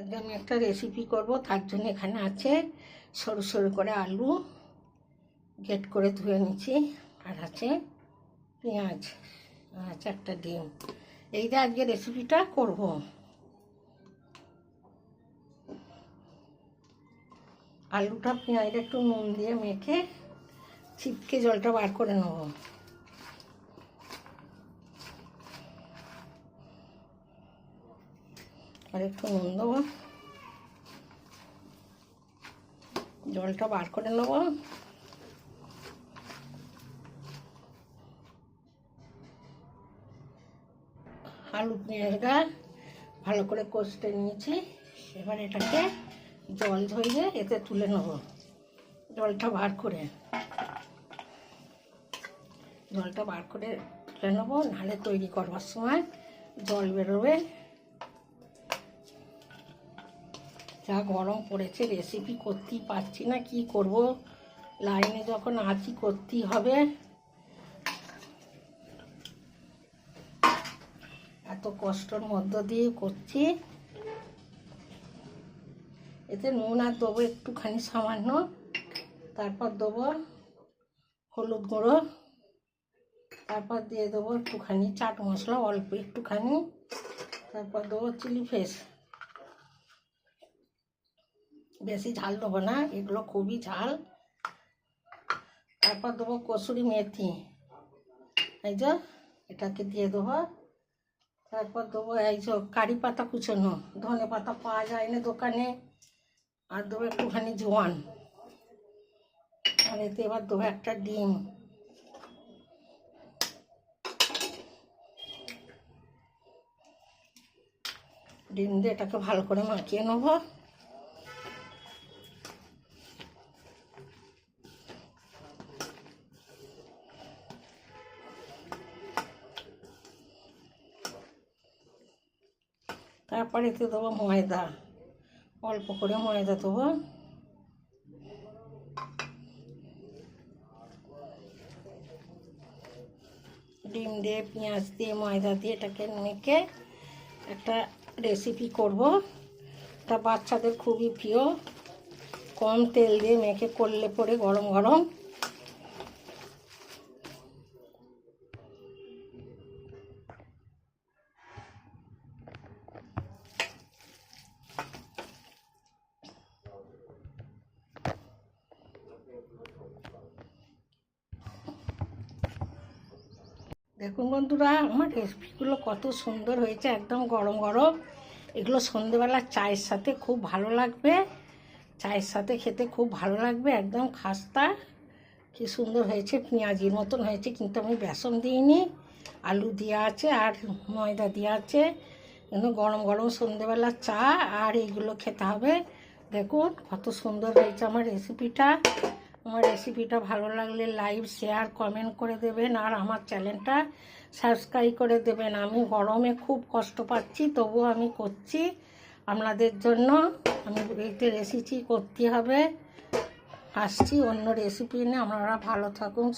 আজকে আমি একটা রেসিপি করব, তার জন্য এখানে আছে সরু সরু করে আলু গেট করে ধুয়ে নিচ্ছি, আর আছে পেঁয়াজ, আর আছে একটা ডিম। এই যে আজকে রেসিপিটা করব। আলুটা পেঁয়াজটা একটু নুন দিয়ে মেখে ছিটকে জলটা বার করে নেব। আর একটু নুন দেবো, জলটা বার করে নেব। আলু পেঁয়াজটা ভালো করে কষতে নিয়েছি, এবার এটাকে জল ঝরিয়ে এতে তুলে নেব। জলটা বার করে তুলে নেব, নাহলে তৈরি করবার সময় জল বেরোবে। যা গরম পড়েছে, রেসিপি করতেই পারছি না, কি করব। লাইনে যখন আছি করতেই হবে। এত কষ্টর মধ্য দিয়ে করছি। এতে নুন আর দেবো একটুখানি সামান্য, তারপর দেবো হলুদ গুঁড়ো, তারপর দিয়ে দেবো একটুখানি চাট মশলা অল্প একটুখানি, তারপর দেবো চিলি ফ্লেক্স। বেশি ঝাল দেবো না, এগুলো খুবই ঝাল। তারপর দেবো কসুরি মেথি, এই যে এটাকে দিয়ে দেবো। তারপর দেবো এই যে কারি পাতা কুচোনো, ধনে পাতা পাওয়া যায় না দোকানে। আর দেবো একটুখানি জোয়ান। আর এতে এবার দেবো একটা ডিম। ডিম দিয়ে এটাকে ভালো করে মাখিয়ে নেবো। তারপরে এতে দেবো ময়দা, অল্প করে ময়দা দেবো। ডিম দিয়ে পেঁয়াজ দিয়ে ময়দা দিয়ে এটাকে মেখে একটা রেসিপি করব। এটা বাচ্চাদের খুবই প্রিয়। কম তেল দিয়ে মেখে করলে পরে গরম গরম দেখুন বন্ধুরা, আমার রেসিপিগুলো কত সুন্দর হয়েছে, একদম গরম গরম। এগুলো সন্ধেবেলা চায়ের সাথে খুব ভালো লাগবে, চায়ের সাথে খেতে খুব ভালো লাগবে। একদম খাস্তা, কি সুন্দর হয়েছে, পেঁয়াজির মতন হয়েছে। কিন্তু আমি বেসন দিইনি, আলু দেওয়া আছে আর ময়দা দেওয়া আছে। কিন্তু গরম গরম সন্ধেবেলা চা আর এইগুলো খেতে হবে। দেখুন কত সুন্দর হয়েছে আমার রেসিপিটা। আমার রেসিপিটা ভালো লাগলে লাইক শেয়ার কমেন্ট করে দেবেন, আর আমার চ্যানেলটা সাবস্ক্রাইব করে দেবেন। আমি গরমে খুব কষ্ট পাচ্ছি, তবুও আমি করছি আপনাদের জন্য। আমি এইটা রেসিপি করতে হবে। আসছি অন্য রেসিপি নিয়ে, আপনারা ভালো থাকুন।